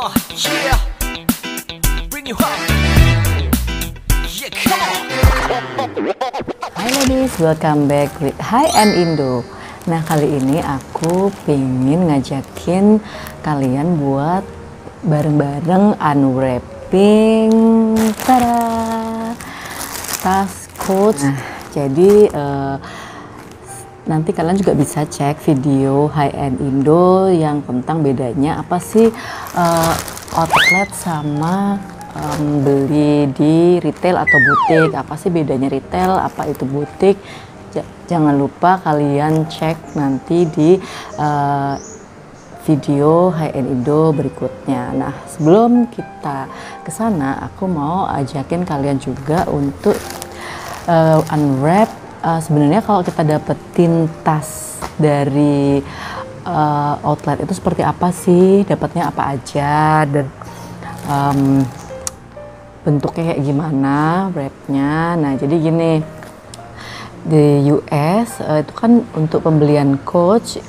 Yeah, bring you home. Yeah, come on. Hai ladies, welcome back with Hi and Indo. Nah, kali ini aku pengen ngajakin kalian buat bareng-bareng unwrapping tas Coach. Nah, jadi nanti kalian juga bisa cek video Hi and Indo yang tentang bedanya apa sih outlet sama beli di retail atau butik. Apa sih bedanya retail, apa itu butik. Jangan lupa kalian cek nanti di video Hi and Indo berikutnya. Nah, sebelum kita ke sana, aku mau ajakin kalian juga untuk unwrap. Sebenarnya kalau kita dapetin tas dari outlet itu seperti apa sih, dapatnya apa aja, dan bentuknya kayak gimana wrapnya. Nah, jadi gini, di US itu kan untuk pembelian Coach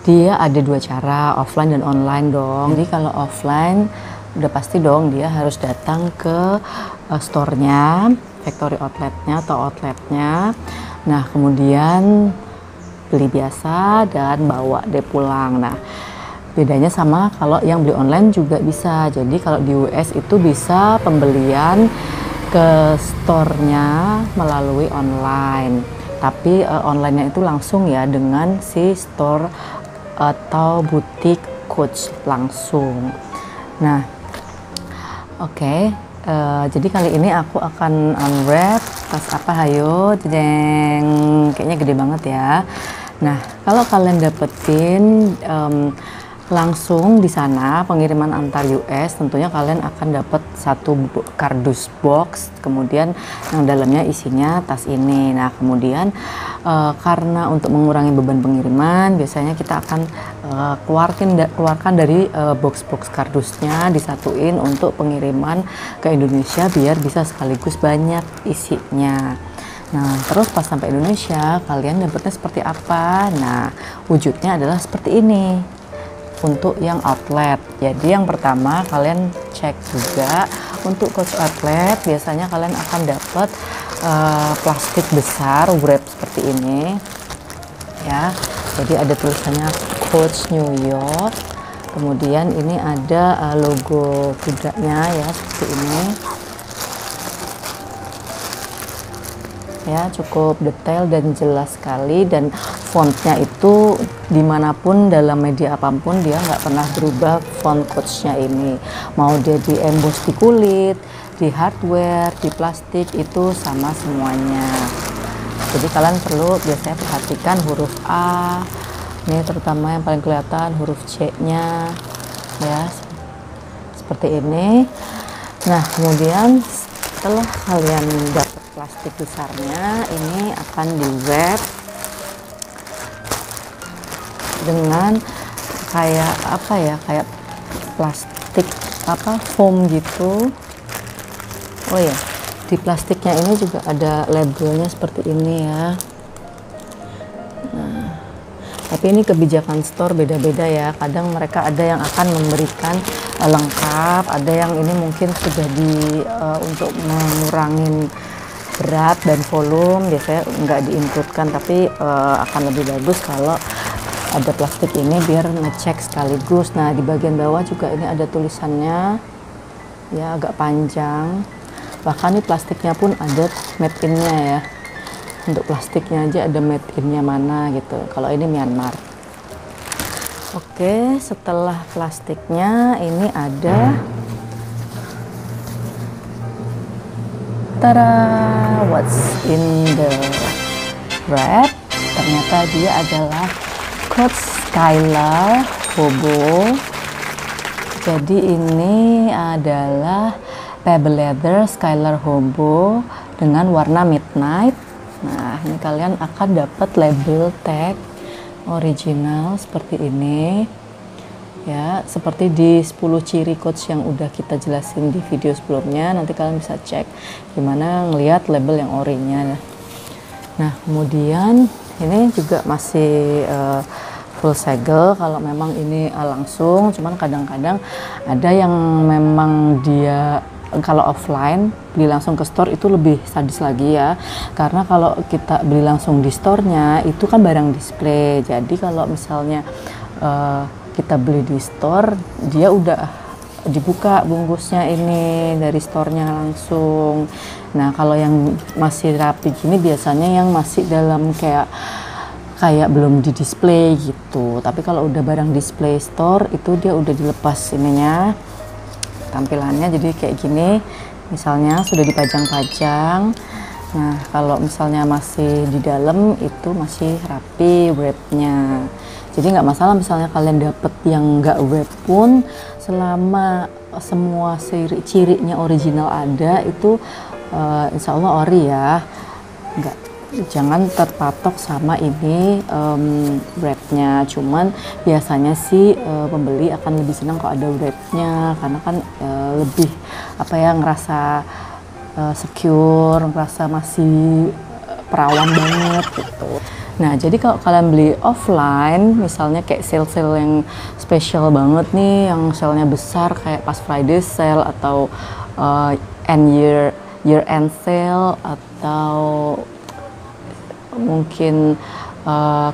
dia ada dua cara, offline dan online dong. Jadi kalau offline udah pasti dong dia harus datang ke store-nya, factory outletnya atau outletnya. Nah, kemudian beli biasa dan bawa deh pulang. Nah, bedanya sama kalau yang beli online juga bisa. Jadi kalau di US itu bisa pembelian ke store-nya melalui online. Tapi online-nya itu langsung ya dengan si store atau butik Coach langsung. Nah, oke. Jadi kali ini aku akan unwrap tas apa, hayo, jeng, kayaknya gede banget ya. Nah, kalau kalian dapetin langsung di sana pengiriman antar US, tentunya kalian akan dapat satu kardus box, kemudian yang dalamnya isinya tas ini. Nah, kemudian karena untuk mengurangi beban pengiriman, biasanya kita akan keluarkan dari box-box kardusnya, disatuin untuk pengiriman ke Indonesia biar bisa sekaligus banyak isinya. Nah, terus pas sampai Indonesia, kalian dapetnya seperti apa? Nah, wujudnya adalah seperti ini untuk yang outlet. Jadi yang pertama kalian cek juga untuk Coach outlet, biasanya kalian akan dapat plastik besar wrap seperti ini ya. Jadi ada tulisannya Coach New York, kemudian ini ada logo kudanya ya, seperti ini ya, cukup detail dan jelas sekali, dan fontnya itu dimanapun dalam media apapun dia nggak pernah berubah. Font Coachnya ini mau dia di emboss di kulit, di hardware, di plastik, itu sama semuanya. Jadi kalian perlu biasanya perhatikan huruf A, ini terutama yang paling kelihatan, huruf C-nya ya, seperti ini. Nah, kemudian setelah kalian dapat plastik besarnya, ini akan di wrap dengan kayak apa ya, kayak plastik apa, foam gitu. Oh ya, di plastiknya ini juga ada labelnya seperti ini ya. Nah, tapi ini kebijakan store beda-beda ya. Kadang mereka ada yang akan memberikan lengkap, ada yang ini mungkin sudah untuk mengurangi berat dan volume, biasanya nggak diinputkan, tapi akan lebih bagus kalau ada plastik ini biar ngecek sekaligus. Nah, di bagian bawah juga ini ada tulisannya ya, agak panjang. Bahkan nih plastiknya pun ada made in-nya ya. Untuk plastiknya aja ada made in-nya mana gitu. Kalau ini Myanmar. Oke, setelah plastiknya ini ada tada, what's in the wrap? Ternyata dia adalah Coach Skylar Hobo. Jadi ini adalah Pebble Leather Skylar Hobo dengan warna midnight. Nah, ini kalian akan dapat label tag original seperti ini ya, seperti di 10 ciri Coach yang udah kita jelasin di video sebelumnya. Nanti kalian bisa cek gimana ngelihat label yang orinya. Nah, kemudian ini juga masih full segel kalau memang ini langsung. Cuman kadang-kadang ada yang memang dia kalau offline beli langsung ke store itu lebih sadis lagi ya, karena kalau kita beli langsung di store-nya itu kan barang display. Jadi kalau misalnya kita beli di store, dia udah dibuka bungkusnya ini dari store-nya langsung. Nah kalau yang masih rapi gini biasanya yang masih dalam kayak belum di display gitu. Tapi kalau udah barang display store itu dia udah dilepas ininya, tampilannya jadi kayak gini, misalnya sudah dipajang-pajang. Nah kalau misalnya masih di dalam itu masih rapi wrapnya, jadi nggak masalah misalnya kalian dapet yang nggak wrap pun, selama semua cirinya original ada itu insya Allah ori ya. Jangan terpatok sama ini wrapnya. Cuman biasanya sih pembeli akan lebih senang kalau ada wrapnya, karena kan lebih ngerasa secure, ngerasa masih perawan banget gitu. Nah jadi kalau kalian beli offline, misalnya kayak sale-sale yang spesial banget nih, yang sale-nya besar kayak pas Friday sale atau year end sale, atau mungkin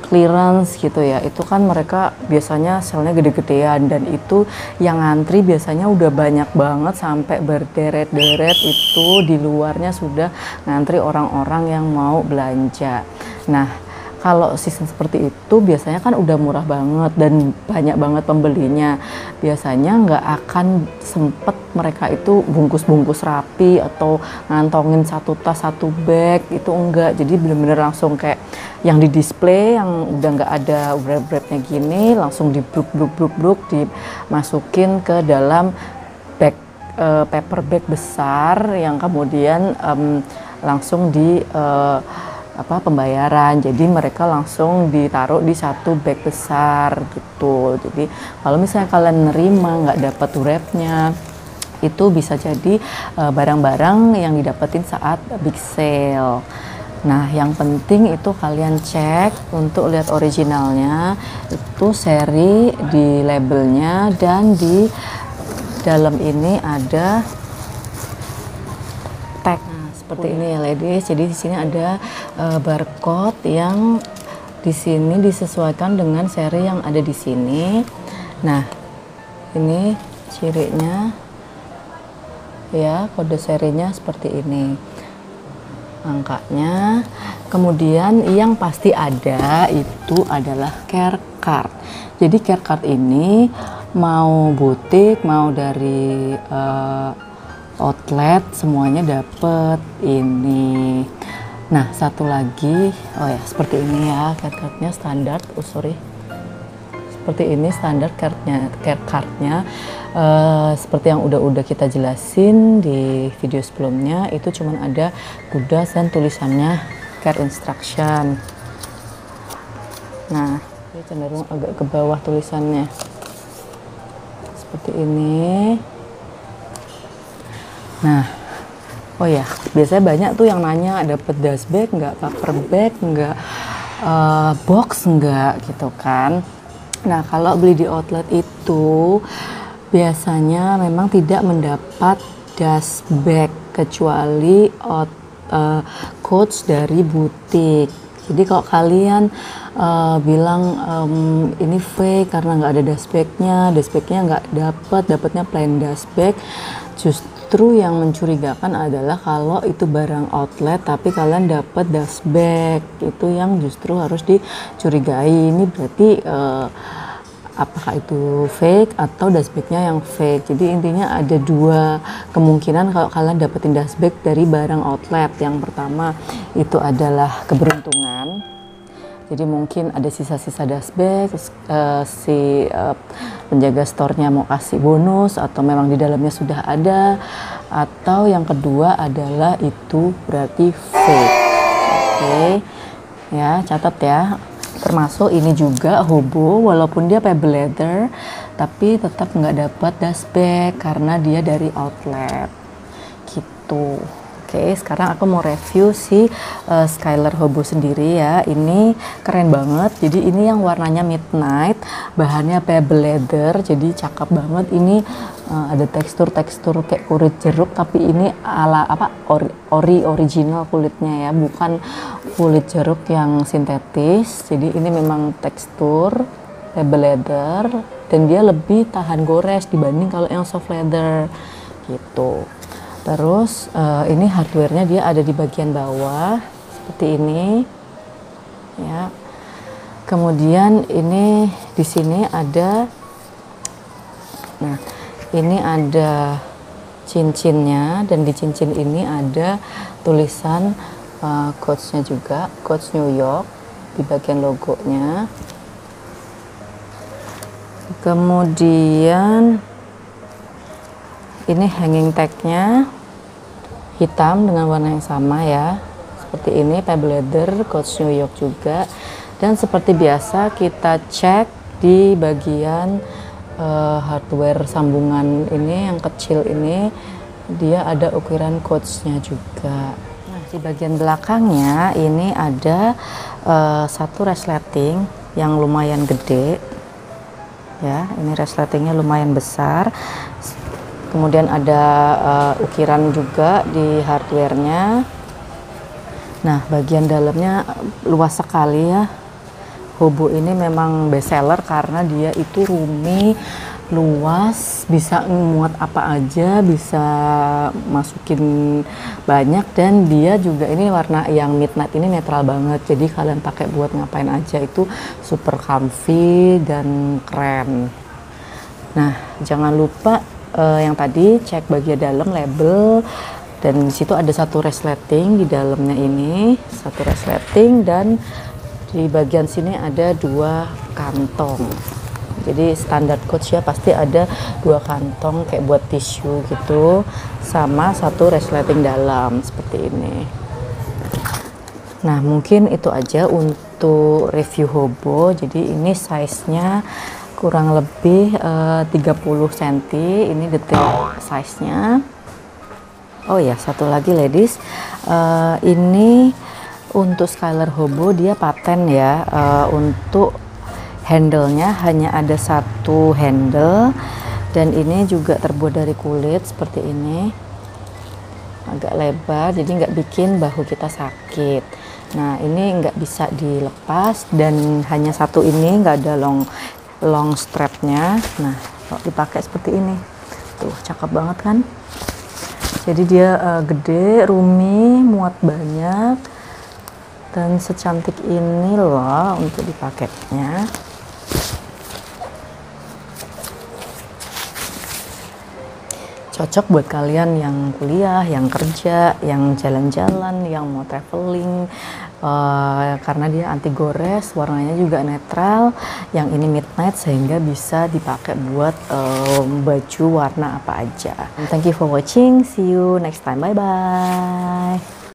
clearance gitu ya, itu kan mereka biasanya sale-nya gede-gedean, dan itu yang ngantri biasanya udah banyak banget sampai berderet-deret, itu di luarnya sudah ngantri orang-orang yang mau belanja. Nah kalau season seperti itu biasanya kan udah murah banget dan banyak banget pembelinya, biasanya nggak akan sempet mereka itu bungkus-bungkus rapi atau ngantongin satu tas satu bag, itu enggak. Jadi bener-bener langsung kayak yang di display yang udah nggak ada wrap-wrapnya gini, langsung dibruk dimasukin ke dalam bag, paper bag besar yang kemudian langsung di pembayaran. Jadi mereka langsung ditaruh di satu bag besar gitu. Jadi kalau misalnya kalian nerima nggak dapat wrapnya, itu bisa jadi barang-barang yang didapetin saat big sale. Nah yang penting itu kalian cek untuk lihat originalnya, itu seri di labelnya, dan di dalam ini ada tag seperti ini ya ladies. Jadi di sini ada barcode yang di sini disesuaikan dengan seri yang ada di sini. Nah ini cirinya ya, kode serinya seperti ini, angkanya. Kemudian yang pasti ada itu adalah care card. Jadi care card ini mau butik mau dari outlet semuanya dapet ini. Nah satu lagi, oh ya seperti ini ya care cardnya standar, seperti ini standar care cardnya. Seperti yang udah kita jelasin di video sebelumnya, itu cuman ada kuda dan tulisannya care instruction. Nah ini cenderung agak ke bawah tulisannya seperti ini. Nah, oh ya, biasanya banyak tuh yang nanya dapet dust bag nggak, paper bag nggak, box nggak gitu kan. Nah, kalau beli di outlet itu biasanya memang tidak mendapat dust bag kecuali coach dari butik. Jadi kalau kalian bilang ini fake karena nggak ada dust bagnya nggak dapatnya plain dust bag, justru yang mencurigakan adalah kalau itu barang outlet tapi kalian dapat dust bag, itu yang justru harus dicurigai. Ini berarti apakah itu fake atau dust bagnya yang fake. Jadi intinya ada dua kemungkinan kalau kalian dapetin dust bag dari barang outlet. Yang pertama itu adalah keberuntungan, jadi mungkin ada sisa-sisa dust bag, si penjaga store-nya mau kasih bonus atau memang di dalamnya sudah ada. Atau yang kedua adalah itu berarti fake. Oke, ya catat ya. Termasuk ini juga Hobo, walaupun dia pebble leather tapi tetap nggak dapat dust bag karena dia dari outlet gitu. Oke, sekarang aku mau review si Skyler Hobo sendiri ya. Ini keren banget. Jadi ini yang warnanya midnight, bahannya pebble leather, jadi cakep banget. Ini ada tekstur-tekstur kayak kulit jeruk, tapi ini ala apa original kulitnya ya, bukan kulit jeruk yang sintetis. Jadi ini memang tekstur pebble leather dan dia lebih tahan gores dibanding kalau yang soft leather gitu. Terus ini hardware-nya dia ada di bagian bawah seperti ini ya. Kemudian ini di sini ada, nah ini ada cincinnya, dan di cincin ini ada tulisan coach-nya juga, Coach New York di bagian logonya. Kemudian ini hanging tag-nya hitam dengan warna yang sama ya, seperti ini, pebble leather, Coach New York juga. Dan seperti biasa kita cek di bagian hardware sambungan ini yang kecil ini, dia ada ukiran Coach-nya juga. Nah, di bagian belakangnya ini ada satu resleting yang lumayan gede ya, ini resletingnya lumayan besar. Kemudian ada ukiran juga di hardware-nya. Nah, bagian dalamnya luas sekali ya. Hobo ini memang best seller karena dia itu roomy, luas, bisa muat apa aja, bisa masukin banyak, dan dia juga ini warna yang midnight ini netral banget. Jadi kalian pakai buat ngapain aja itu super comfy dan keren. Nah, jangan lupa yang tadi cek bagian dalam label, dan di situ ada satu resleting di dalamnya ini, satu resleting, dan di bagian sini ada 2 kantong. Jadi standar Coach ya, pasti ada 2 kantong kayak buat tisu gitu, sama satu resleting dalam seperti ini. Nah, mungkin itu aja untuk review Hobo. Jadi ini size-nya kurang lebih 30 cm, ini detail size-nya. Oh ya, satu lagi ladies, ini untuk Skyler Hobo dia paten ya. Untuk handle-nya hanya ada satu handle, dan ini juga terbuat dari kulit seperti ini, agak lebar jadi nggak bikin bahu kita sakit. Nah, ini nggak bisa dilepas, dan hanya satu ini, nggak ada long strapnya. Nah, kalau dipakai seperti ini tuh cakep banget kan. Jadi dia gede, roomy, muat banyak, dan secantik ini loh untuk dipakainya. Cocok buat kalian yang kuliah, yang kerja, yang jalan-jalan, yang mau traveling, karena dia anti gores, warnanya juga netral. Yang ini midnight sehingga bisa dipakai buat baju warna apa aja. Thank you for watching, see you next time, bye bye.